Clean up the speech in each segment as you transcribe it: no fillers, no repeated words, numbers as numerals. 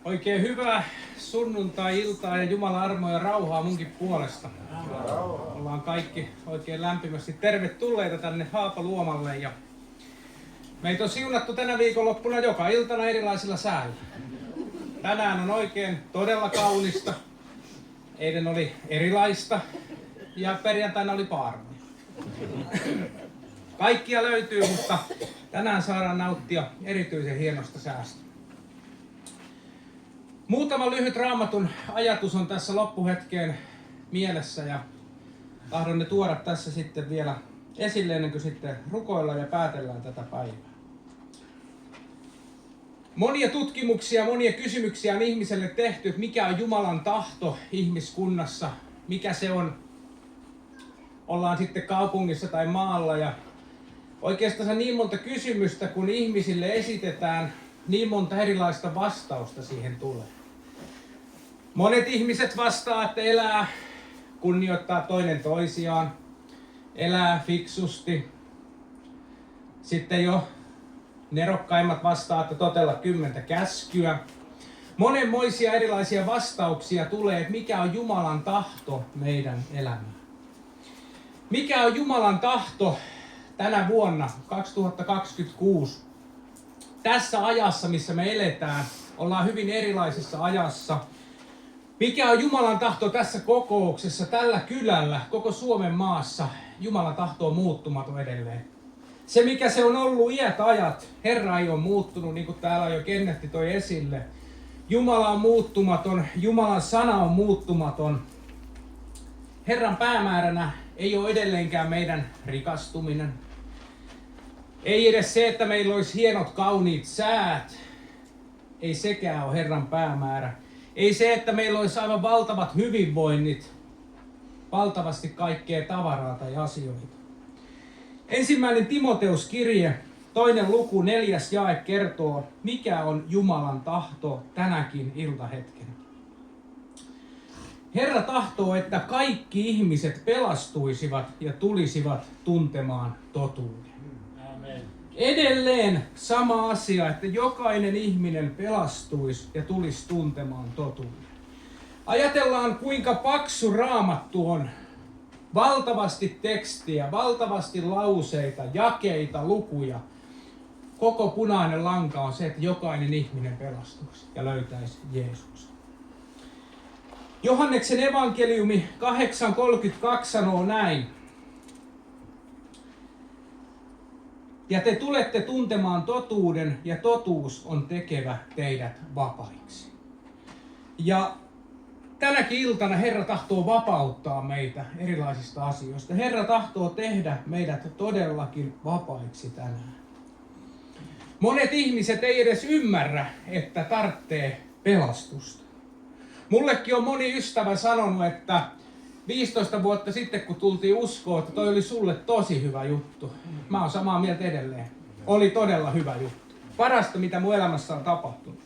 Oikein hyvää sunnuntai-iltaa ja Jumalan armoa ja rauhaa munkin puolesta. Ollaan kaikki oikein lämpimästi tervetulleita tänne Haapaluomalle. Ja meitä on siunattu tänä viikonloppuna joka iltana erilaisilla säillä. Tänään on oikein todella kaunista. Eilen oli erilaista ja perjantaina oli paarmoja. Kaikkia löytyy, mutta tänään saadaan nauttia erityisen hienosta säästä. Muutama lyhyt Raamatun ajatus on tässä loppuhetkeen mielessä ja tahdon ne tuoda tässä sitten vielä esille ennen kuin sitten rukoillaan ja päätellään tätä päivää. Monia tutkimuksia, monia kysymyksiä on ihmiselle tehty, että mikä on Jumalan tahto ihmiskunnassa, mikä se on, ollaan sitten kaupungissa tai maalla. Ja oikeastaan niin monta kysymystä, kun ihmisille esitetään, niin monta erilaista vastausta siihen tulee. Monet ihmiset vastaa, että elää, kunnioittaa toinen toisiaan, elää fiksusti. Sitten jo nerokkaimmat vastaa, että totella 10 käskyä. Monenmoisia erilaisia vastauksia tulee, että mikä on Jumalan tahto meidän elämään. Mikä on Jumalan tahto tänä vuonna 2026? Tässä ajassa, missä me eletään, ollaan hyvin erilaisessa ajassa. Mikä on Jumalan tahto tässä kokouksessa, tällä kylällä, koko Suomen maassa? Jumalan tahto on muuttumaton edelleen. Se mikä se on ollut iät ajat, Herra ei ole muuttunut, niin kuin täällä jo Kennetti toi esille. Jumala on muuttumaton, Jumalan sana on muuttumaton. Herran päämääränä ei ole edelleenkään meidän rikastuminen. Ei edes se, että meillä olisi hienot kauniit säät. Ei sekään ole Herran päämäärä. Ei se, että meillä olisi aivan valtavat hyvinvoinnit. Valtavasti kaikkea tavaraa tai asioita. Ensimmäinen Timoteuskirje, 2. luku, 4. jae kertoo, mikä on Jumalan tahto tänäkin iltahetkenä. Herra tahtoo, että kaikki ihmiset pelastuisivat ja tulisivat tuntemaan totuuden. Amen. Edelleen sama asia, että jokainen ihminen pelastuisi ja tulisi tuntemaan totuuden. Ajatellaan, kuinka paksu Raamattu on. Valtavasti tekstiä, valtavasti lauseita, jakeita, lukuja. Koko punainen lanka on se, että jokainen ihminen pelastuisi ja löytäisi Jeesuksen. Johanneksen evankeliumi 8.32 sanoo näin. Ja te tulette tuntemaan totuuden, ja totuus on tekevä teidät vapaiksi. Ja tänäkin iltana Herra tahtoo vapauttaa meitä erilaisista asioista. Herra tahtoo tehdä meidät todellakin vapaiksi tänään. Monet ihmiset ei edes ymmärrä, että tarvitsee pelastusta. Mullekin on moni ystävä sanonut, että 15 vuotta sitten kun tultiin uskoon, että toi oli sulle tosi hyvä juttu. Mä oon samaa mieltä edelleen. Oli todella hyvä juttu. Parasta mitä mun elämässä on tapahtunut.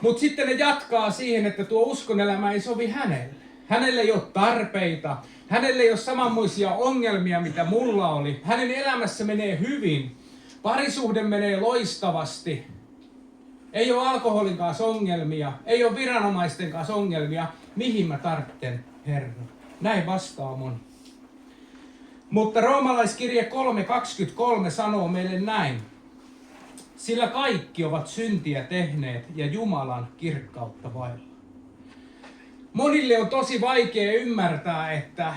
Mutta sitten ne jatkaa siihen, että tuo uskonelämä ei sovi hänelle. Hänelle ei ole tarpeita. Hänelle ei ole samanmoisia ongelmia, mitä mulla oli. Hänen elämässä menee hyvin. Parisuhde menee loistavasti. Ei ole alkoholin kanssa ongelmia. Ei ole viranomaisten kanssa ongelmia. Mihin mä tarvitsen, Herra? Näin vastaa moni. Mutta roomalaiskirje 3.23 sanoo meille näin. Sillä kaikki ovat syntiä tehneet ja Jumalan kirkkautta vailla. Monille on tosi vaikea ymmärtää, että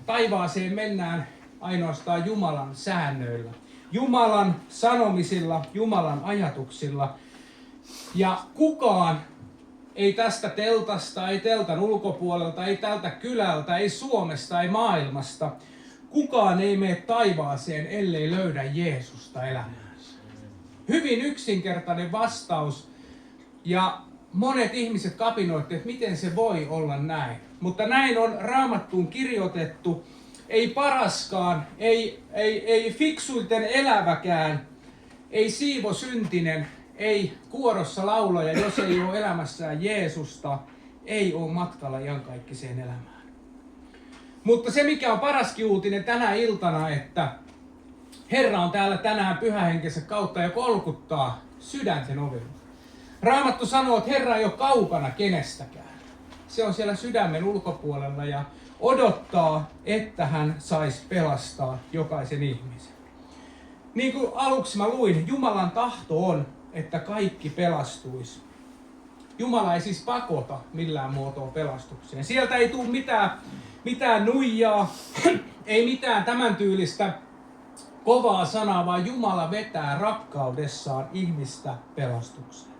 taivaaseen mennään ainoastaan Jumalan säännöillä. Jumalan sanomisilla, Jumalan ajatuksilla. Ja kukaan ei tästä teltasta, ei teltan ulkopuolelta, ei tältä kylältä, ei Suomesta, ei maailmasta. Kukaan ei mene taivaaseen, ellei löydä Jeesusta elämäänsä. Hyvin yksinkertainen vastaus. Ja monet ihmiset kapinoivat, että miten se voi olla näin. Mutta näin on Raamattuun kirjoitettu. Ei paraskaan, ei fiksuiten eläväkään, ei siivosyntinen, ei kuorossa laulaja, jos ei ole elämässään Jeesusta, ei ole matkalla iankaikkiseen elämään. Mutta se mikä on paraskin uutinen tänä iltana, että Herra on täällä tänään pyhähenkensä kautta ja kolkuttaa sydänten ovella. Raamattu sanoo, että Herra ei ole kaukana kenestäkään. Se on siellä sydämen ulkopuolella ja odottaa, että hän saisi pelastaa jokaisen ihmisen. Niin kuin aluksi mä luin, Jumalan tahto on, että kaikki pelastuisi. Jumala ei siis pakota millään muotoa pelastukseen. Sieltä ei tule mitään nuijaa, ei mitään tämän tyylistä kovaa sanaa, vaan Jumala vetää rakkaudessaan ihmistä pelastukseen.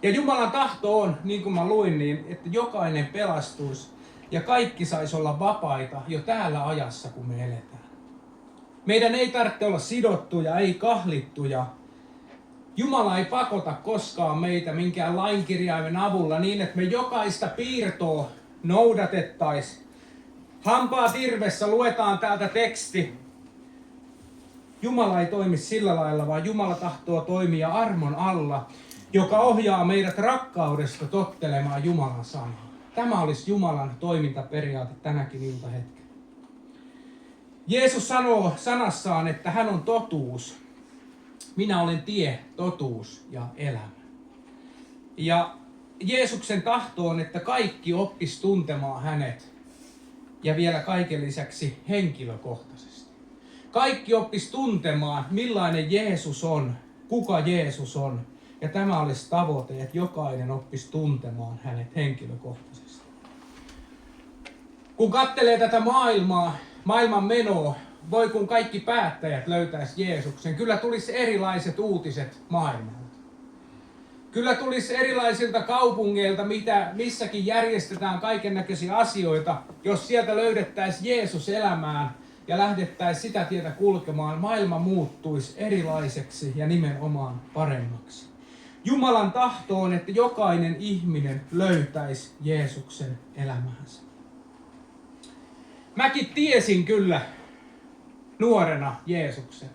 Ja Jumalan tahto on, niin kuin mä luin, niin, että jokainen pelastuisi ja kaikki saisi olla vapaita jo täällä ajassa, kun me eletään. Meidän ei tarvitse olla sidottuja, ei kahlittuja. Jumala ei pakota koskaan meitä minkään lainkirjaimen avulla niin, että me jokaista piirtoa noudatettaisiin. Hampaat irvessä luetaan täältä teksti. Jumala ei toimi sillä lailla, vaan Jumala tahtoo toimia armon alla, joka ohjaa meidät rakkaudesta tottelemaan Jumalan sanaa. Tämä olisi Jumalan toimintaperiaate tänäkin iltahetkellä. Jeesus sanoo sanassaan, että hän on totuus. Minä olen tie, totuus ja elämä. Ja Jeesuksen tahto on, että kaikki oppis tuntemaan hänet ja vielä kaiken lisäksi henkilökohtaisesti. Kaikki oppis tuntemaan, millainen Jeesus on, kuka Jeesus on. Ja tämä olisi tavoite, että jokainen oppisi tuntemaan hänet henkilökohtaisesti. Kun katselee tätä maailman menoa, voi kun kaikki päättäjät löytäisi Jeesuksen, kyllä tulisi erilaiset uutiset maailmalta. Kyllä tulisi erilaisilta kaupungeilta, missäkin järjestetään kaikennäköisiä asioita, jos sieltä löydettäisiin Jeesus elämään ja lähdettäisiin sitä tietä kulkemaan, maailma muuttuisi erilaiseksi ja nimenomaan paremmaksi. Jumalan tahto on, että jokainen ihminen löytäisi Jeesuksen elämäänsä. Mäkin tiesin kyllä nuorena Jeesuksen.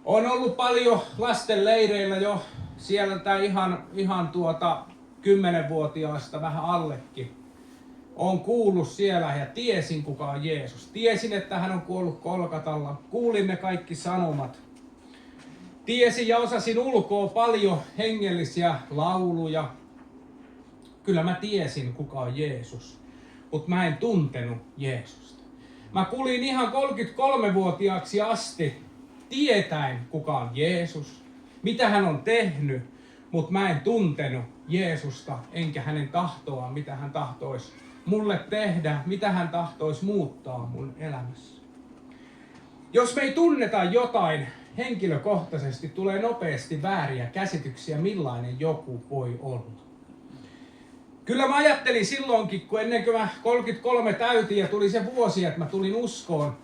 Olen ollut paljon lastenleireillä jo sieltä ihan 10-vuotiaasta vähän allekin. Olen kuullut siellä ja tiesin kuka on Jeesus. Tiesin, että hän on kuollut Kolkatalla. Kuulin ne kaikki sanomat. Tiesin ja osasin ulkoa paljon hengellisiä lauluja. Kyllä mä tiesin kuka on Jeesus, mutta mä en tuntenut Jeesusta. Mä kulin ihan 33-vuotiaaksi asti tietäen kuka on Jeesus, mitä hän on tehnyt, mutta mä en tuntenut Jeesusta enkä hänen tahtoaan, mitä hän tahtoisi mulle tehdä, mitä hän tahtoisi muuttaa mun elämässä. Jos me ei tunneta jotain henkilökohtaisesti, tulee nopeasti vääriä käsityksiä, millainen joku voi olla. Kyllä mä ajattelin silloinkin, kun ennen kuin mä 33 täytin ja tuli se vuosi, että mä tulin uskoon,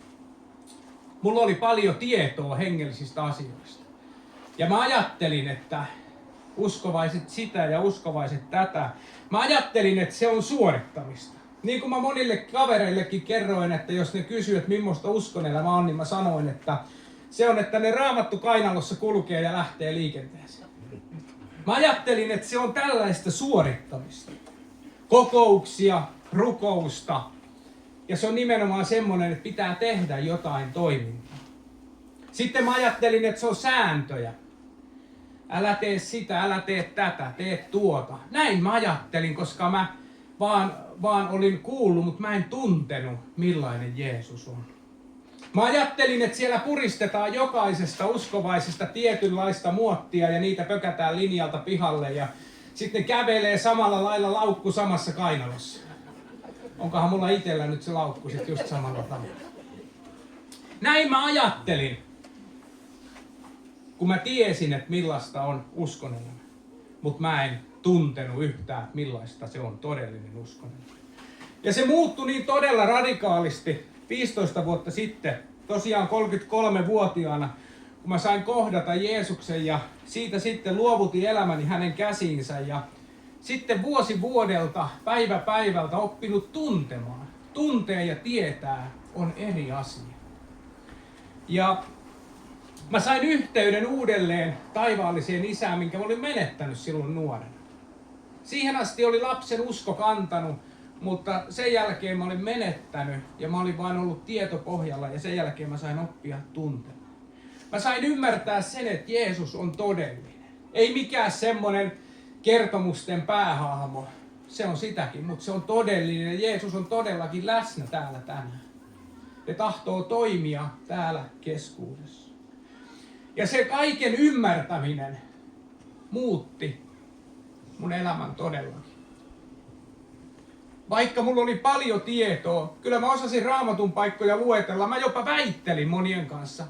mulla oli paljon tietoa hengellisistä asioista. Ja mä ajattelin, että uskovaiset sitä ja uskovaiset tätä. Mä ajattelin, että se on suorittamista. Niin kuin mä monille kavereillekin kerroin, että jos ne kysyy, että millaista uskonelämä on, niin mä sanoin, että se on, että ne raamattu kainalossa kulkee ja lähtee liikenteeseen. Mä ajattelin, että se on tällaista suorittamista. Kokouksia, rukousta. Ja se on nimenomaan semmoinen, että pitää tehdä jotain toimintaa. Sitten mä ajattelin, että se on sääntöjä. Älä tee sitä, älä tee tätä, tee tuota. Näin mä ajattelin, koska mä vaan olin kuullut, mutta mä en tuntenut, millainen Jeesus on. Mä ajattelin, että siellä puristetaan jokaisesta uskovaisesta tietynlaista muottia ja niitä pökätään linjalta pihalle ja sitten kävelee samalla lailla laukku samassa kainalossa. Onkohan mulla itsellä nyt se laukku sitten just samalla tavalla. Näin mä ajattelin, kun mä tiesin, että millaista on uskonelämä. Mutta mä en tuntenut yhtään, millaista se on todellinen uskonelämä. Ja se muuttui niin todella radikaalisti 15 vuotta sitten, tosiaan 33-vuotiaana, kun mä sain kohdata Jeesuksen ja siitä sitten luovutin elämäni hänen käsiinsä ja sitten vuosi vuodelta, päivä päivältä oppinut tuntemaan. Tuntee ja tietää on eri asia. Ja mä sain yhteyden uudelleen taivaalliseen isään, minkä mä olin menettänyt silloin nuorena. Siihen asti oli lapsen usko kantanut, mutta sen jälkeen mä olin menettänyt ja mä olin vain ollut tietopohjalla ja sen jälkeen mä sain oppia tuntemaan. Mä sain ymmärtää sen, että Jeesus on todellinen. Ei mikään semmonen kertomusten päähahmo. Se on sitäkin, mutta se on todellinen. Jeesus on todellakin läsnä täällä tänään. Ja tahtoo toimia täällä keskuudessa. Ja se kaiken ymmärtäminen muutti mun elämän todellakin. Vaikka mulla oli paljon tietoa, kyllä mä osasin Raamatun paikkoja luetella. Mä jopa väittelin monien kanssa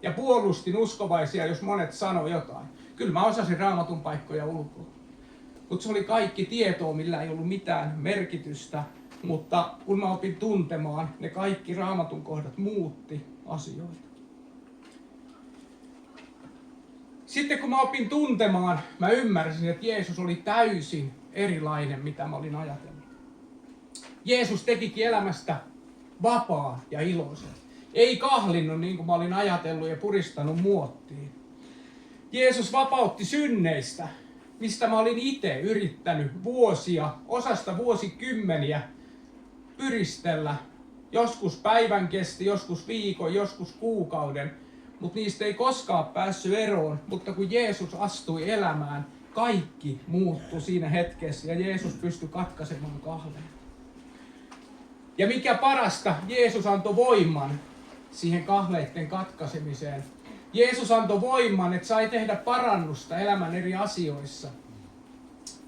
ja puolustin uskovaisia, jos monet sanoi jotain. Kyllä mä osasin Raamatun paikkoja ulkoa. Mutta se oli kaikki tietoa, millä ei ollut mitään merkitystä. Mutta kun mä opin tuntemaan, ne kaikki Raamatun kohdat muutti asioita. Sitten kun mä opin tuntemaan, mä ymmärsin, että Jeesus oli täysin erilainen, mitä mä olin ajatellut. Jeesus tekikin elämästä vapaa ja iloisen. Ei kahlinnut niin kuin mä olin ajatellut ja puristanut muottiin. Jeesus vapautti synneistä, mistä mä olin itse yrittänyt vuosia, osasta vuosikymmeniä pyristellä. Joskus päivän kesti, joskus viikon, joskus kuukauden, mutta niistä ei koskaan päässyt eroon. Mutta kun Jeesus astui elämään, kaikki muuttui siinä hetkessä ja Jeesus pystyi katkaisemaan kahleen. Ja mikä parasta, Jeesus antoi voiman siihen kahleiden katkaisemiseen. Jeesus antoi voiman, että sai tehdä parannusta elämän eri asioissa.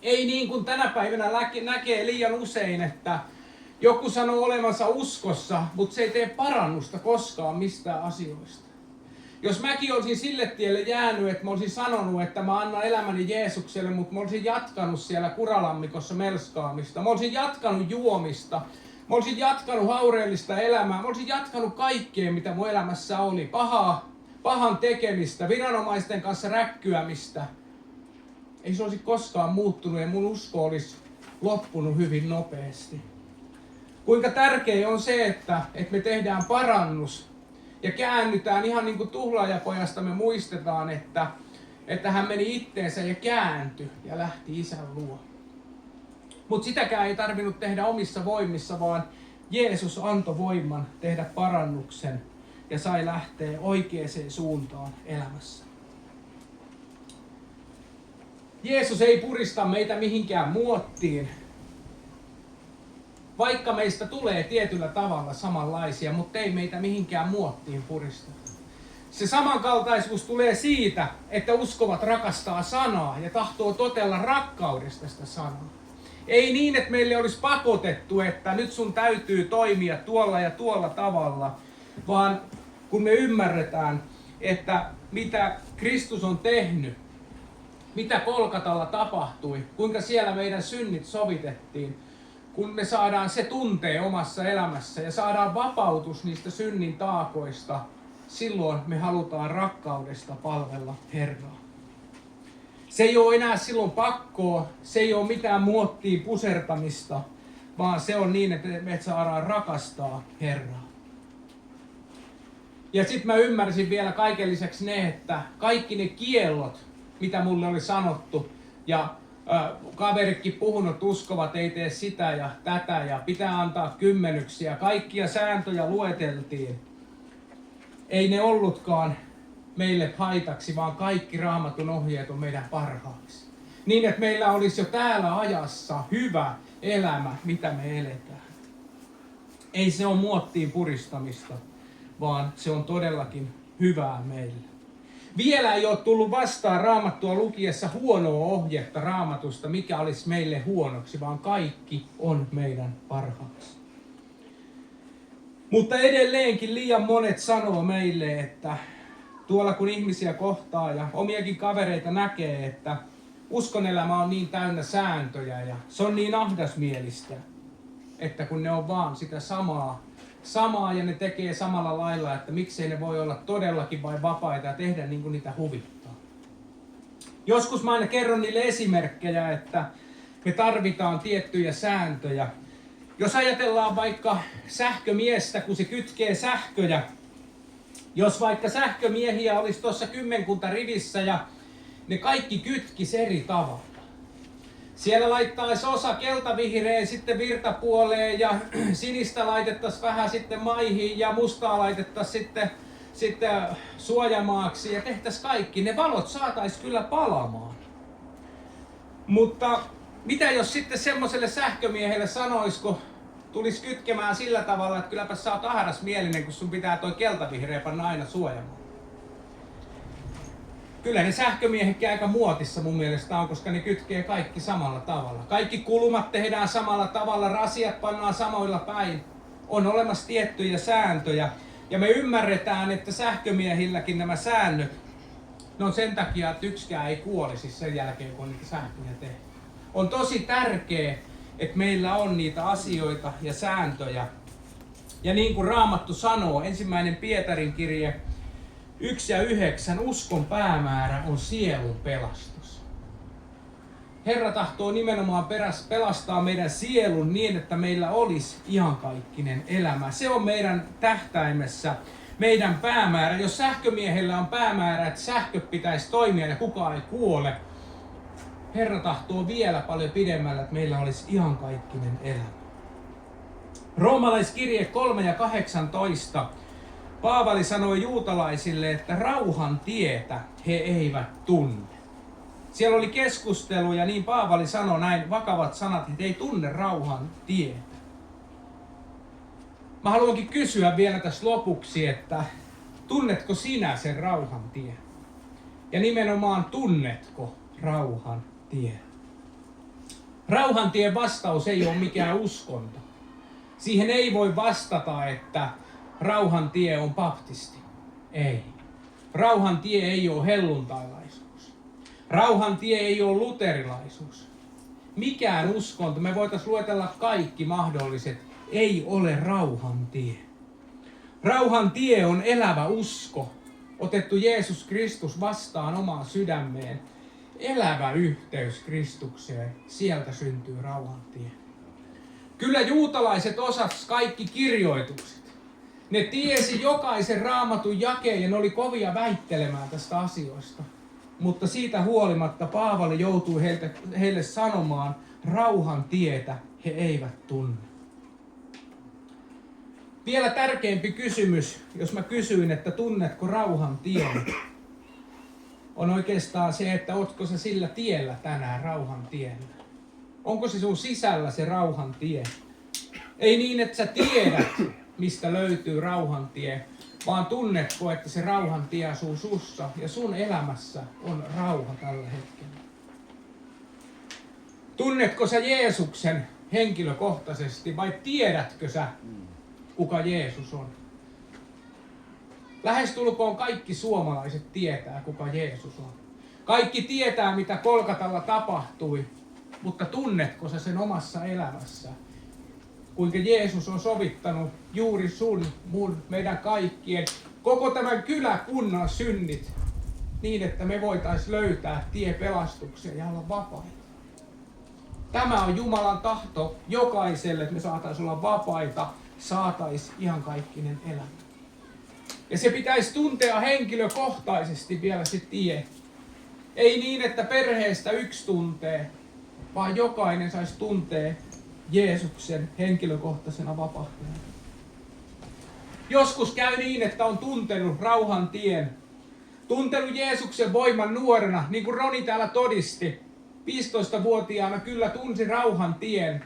Ei niin kuin tänä päivänä näkee liian usein, että joku sanoo olevansa uskossa, mutta se ei tee parannusta koskaan mistään asioista. Jos mäkin olisin sille tielle jäänyt, että mä olisin sanonut, että mä annan elämäni Jeesukselle, mutta mä olisin jatkanut siellä kuralammikossa melskaamista. Mä olisin jatkanut juomista. Mä olisin jatkanut haureellista elämää. Mä olisin jatkanut kaikkea, mitä mun elämässä oli. Pahan tekemistä, viranomaisten kanssa räkkyämistä. Ei se olisi koskaan muuttunut ja mun usko olisi loppunut hyvin nopeasti. Kuinka tärkeää on se, että me tehdään parannus ja käännytään ihan niin kuin tuhlaajapojasta me muistetaan, että hän meni itteensä ja kääntyi ja lähti isän luo. Mutta sitäkään ei tarvinnut tehdä omissa voimissa, vaan Jeesus antoi voiman tehdä parannuksen ja sai lähteä oikeaan suuntaan elämässä. Jeesus ei purista meitä mihinkään muottiin, vaikka meistä tulee tietyllä tavalla samanlaisia, mutta ei meitä mihinkään muottiin puristeta. Se samankaltaisuus tulee siitä, että uskovat rakastaa sanaa ja tahtoo totella rakkaudesta sitä sanaa. Ei niin, että meille olisi pakotettu, että nyt sun täytyy toimia tuolla ja tuolla tavalla, vaan kun me ymmärretään, että mitä Kristus on tehnyt, mitä Golgatalla tapahtui, kuinka siellä meidän synnit sovitettiin, kun me saadaan se tuntee omassa elämässä ja saadaan vapautus niistä synnin taakoista, silloin me halutaan rakkaudesta palvella Herraa. Se ei ole enää silloin pakkoa, se ei ole mitään muottiin pusertamista, vaan se on niin, että me saadaan rakastaa Herraa. Ja sitten mä ymmärsin vielä kaiken lisäksi ne, että kaikki ne kiellot, mitä mulle oli sanottu, ja kaverikin puhunut, uskovat ei tee sitä ja tätä, ja pitää antaa kymmenyksiä, kaikkia sääntöjä lueteltiin. Ei ne ollutkaan meille haitaksi, vaan kaikki Raamatun ohjeet on meidän parhaaksi. Niin, että meillä olisi jo täällä ajassa hyvä elämä, mitä me eletään. Ei se ole muottiin puristamista, vaan se on todellakin hyvää meille. Vielä ei ole tullut vastaan Raamattua lukiessa huonoa ohjetta Raamatusta, mikä olisi meille huonoksi, vaan kaikki on meidän parhaaksi. Mutta edelleenkin liian monet sanoo meille, että tuolla kun ihmisiä kohtaa ja omiakin kavereita näkee, että uskonelämä on niin täynnä sääntöjä ja se on niin ahdasmielistä, että kun ne on vaan sitä samaa ja ne tekee samalla lailla, että miksei ne voi olla todellakin vain vapaita ja tehdä niin kuin niitä huvittaa. Joskus mä aina kerron niille esimerkkejä, että me tarvitaan tiettyjä sääntöjä. Jos ajatellaan vaikka sähkömiestä, kun se kytkee sähköjä, jos vaikka sähkömiehiä olisi tuossa 10 rivissä ja ne kaikki kytkis eri tavalla. Siellä laittaisi osa keltavihreä sitten virtapuoleen ja sinistä laitettaisiin vähän sitten maihin ja mustaa laitettaisiin sitten suojamaaksi ja tehtäisiin kaikki. Ne valot saataisiin kyllä palamaan. Mutta mitä jos sitten semmoiselle sähkömiehelle sanoisiko, tulisi kytkemään sillä tavalla, että kylläpä sä oot ahdasmielinen, kun sun pitää toi keltavihreä panna aina suojamaan. Kyllä ne sähkömiehetkin aika muotissa mun mielestä on, koska ne kytkee kaikki samalla tavalla. Kaikki kulmat tehdään samalla tavalla, rasiat pannaan samoilla päin. On olemassa tiettyjä sääntöjä. Ja me ymmärretään, että sähkömiehilläkin nämä säännöt, ne on sen takia, että yksikään ei kuolisi sen jälkeen, kun niitä sähköjä tehdään. On tosi tärkeää, että meillä on niitä asioita ja sääntöjä. Ja niin kuin Raamattu sanoo, 1. Pietarin kirje 1:9, uskon päämäärä on sielun pelastus. Herra tahtoo nimenomaan pelastaa meidän sielun niin, että meillä olisi iankaikkinen elämä. Se on meidän tähtäimessä, meidän päämäärä. Jos sähkömiehellä on päämäärä, että sähkö pitäisi toimia ja kukaan ei kuole, Herra tahtoo vielä paljon pidemmällä, että meillä olisi iankaikkinen elämä. Roomalaiskirje 3:18. Paavali sanoi juutalaisille, että rauhan tietä he eivät tunne. Siellä oli keskustelu ja niin Paavali sanoi näin vakavat sanat, että ei tunne rauhan tietä. Mä haluankin kysyä vielä tässä lopuksi, että tunnetko sinä sen rauhan tien? Ja nimenomaan tunnetko rauhan tien? Rauhan tien vastaus ei ole mikään uskonto. Siihen ei voi vastata, että rauhan tie on baptisti. Ei. Rauhan tie ei ole helluntailaisuus. Rauhan tie ei ole luterilaisuus. Mikään uskonto, me voitaisiin luetella kaikki mahdolliset, ei ole rauhan tie. Rauhan tie on elävä usko, otettu Jeesus Kristus vastaan omaan sydämeen. Elävä yhteys Kristukseen, sieltä syntyy rauhan tie. Kyllä juutalaiset osas kaikki kirjoitukset. Ne tiesi jokaisen raamatun jakeen ja ne oli kovia väittelemään tästä asioista. Mutta siitä huolimatta Paavali joutui heille sanomaan, rauhan tietä he eivät tunne. Vielä tärkeämpi kysymys, jos mä kysyin, että tunnetko rauhan tien, on oikeastaan se, että ootko sä sillä tiellä tänään rauhan tiellä. Onko se sun sisällä se rauhan tie? Ei niin, että sä tiedät, mistä löytyy rauhan tie, vaan tunnetko, että se rauhan tie asuu sussa ja sun elämässä on rauha tällä hetkellä. Tunnetko sä Jeesuksen henkilökohtaisesti vai tiedätkö sä, kuka Jeesus on? Lähestulkoon kaikki suomalaiset tietää, kuka Jeesus on. Kaikki tietää, mitä Kolkatalla tapahtui, mutta tunnetko sä sen omassa elämässä? Kuinka Jeesus on sovittanut juuri sun, mun, meidän kaikkien, koko tämän kyläkunnan synnit niin, että me voitaisiin löytää tie pelastukseen ja olla vapaita. Tämä on Jumalan tahto jokaiselle, että me saataisiin olla vapaita, saataisiin iankaikkinen elämä. Ja se pitäisi tuntea henkilökohtaisesti vielä se tie. Ei niin, että perheestä yksi tuntee, vaan jokainen saisi tuntea Jeesuksen henkilökohtaisena vapahtajana. Joskus käy niin, että on tuntenut rauhan tien. Tuntenut Jeesuksen voiman nuorena, niin kuin Roni täällä todisti. 15-vuotiaana kyllä tunsi rauhan tien.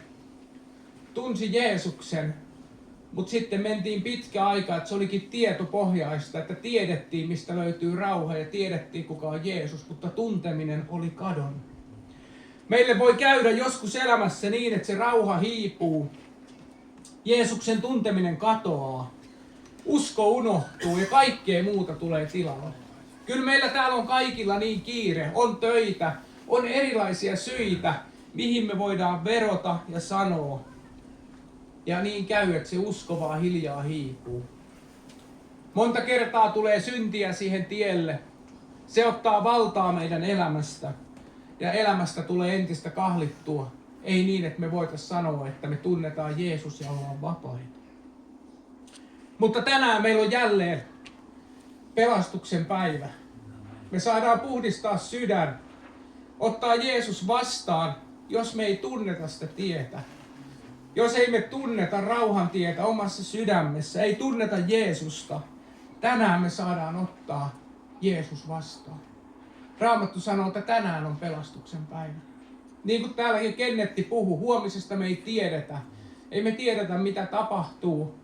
Tunsi Jeesuksen. Mutta sitten mentiin pitkä aika, että se olikin tietopohjaista, että tiedettiin, mistä löytyy rauha ja tiedettiin, kuka on Jeesus, mutta tunteminen oli kadonnut. Meille voi käydä joskus elämässä niin, että se rauha hiipuu. Jeesuksen tunteminen katoaa. Usko unohtuu ja kaikkea muuta tulee tilalle. Kyllä meillä täällä on kaikilla niin kiire, on töitä, on erilaisia syitä, mihin me voidaan verota ja sanoa. Ja niin käy, että se usko vaan hiljaa hiipuu. Monta kertaa tulee syntiä siihen tielle. Se ottaa valtaa meidän elämästä. Ja elämästä tulee entistä kahlittua. Ei niin, että me voitaisiin sanoa, että me tunnetaan Jeesus ja ollaan vapaita. Mutta tänään meillä on jälleen pelastuksen päivä. Me saadaan puhdistaa sydän. Ottaa Jeesus vastaan, jos me ei tunneta sitä tietä. Jos ei me tunneta rauhan tietä omassa sydämessä, ei tunneta Jeesusta, tänään me saadaan ottaa Jeesus vastaan. Raamattu sanoo, että tänään on pelastuksen päivä. Niin kuin täälläkin Kennetti puhui, huomisesta me ei tiedetä. Ei me tiedetä, mitä tapahtuu,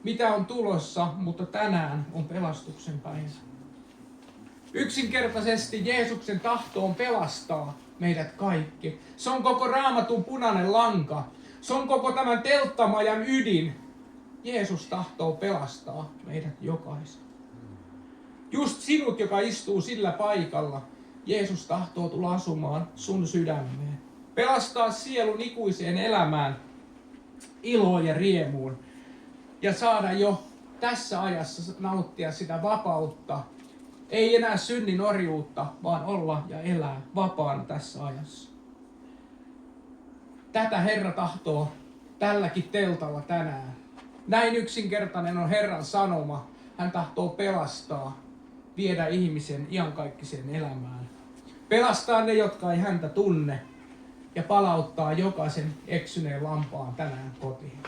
mitä on tulossa, mutta tänään on pelastuksen päivä. Yksinkertaisesti Jeesuksen tahto on pelastaa meidät kaikki. Se on koko Raamatun punainen lanka. Se on koko tämän telttamajan ydin. Jeesus tahtoo pelastaa meidät jokaisen. Just sinut, joka istuu sillä paikalla, Jeesus tahtoo tulla asumaan sun sydämeen. Pelastaa sielun ikuiseen elämään, iloon ja riemuun. Ja saada jo tässä ajassa nauttia sitä vapautta. Ei enää synnin orjuutta, vaan olla ja elää vapaana tässä ajassa. Tätä Herra tahtoo tälläkin teltalla tänään. Näin yksinkertainen on Herran sanoma. Hän tahtoo pelastaa, viedä ihmisen iankaikkiseen elämään. Pelastaa ne, jotka ei häntä tunne, ja palauttaa jokaisen eksyneen lampaan tänään kotiin.